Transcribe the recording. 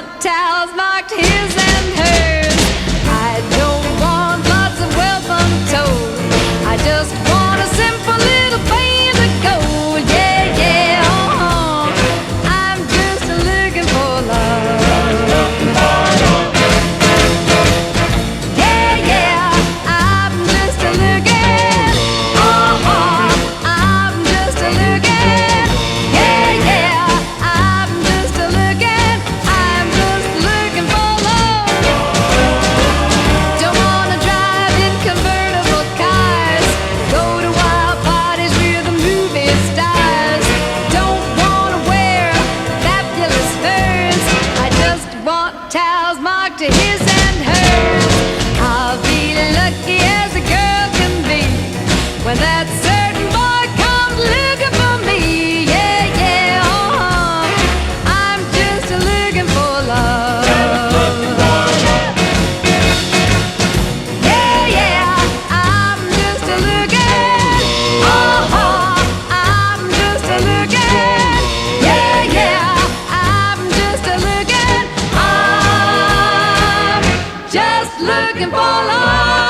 want towels marked his and hers. I don't want lots of wealth untold. I just want a simple little band of gold. Yeah, yeah, I'm just looking for love. Yeah, yeah, I'm just looking. I'm just looking. Yeah, yeah, I'm just looking. I'm just looking for love. Don't wanna drive in convertible cars, go to wild parties with the movie stars. Don't wanna wear fabulous furs. I just want towels marked to his and hers. I'll be lucky as a girl can be when that certain boy comes looking for me. Yeah, yeah, I'm just looking for love. Yeah, yeah, I'm just looking. I'm just looking. Yeah, yeah, I'm just looking. I'm just looking for love.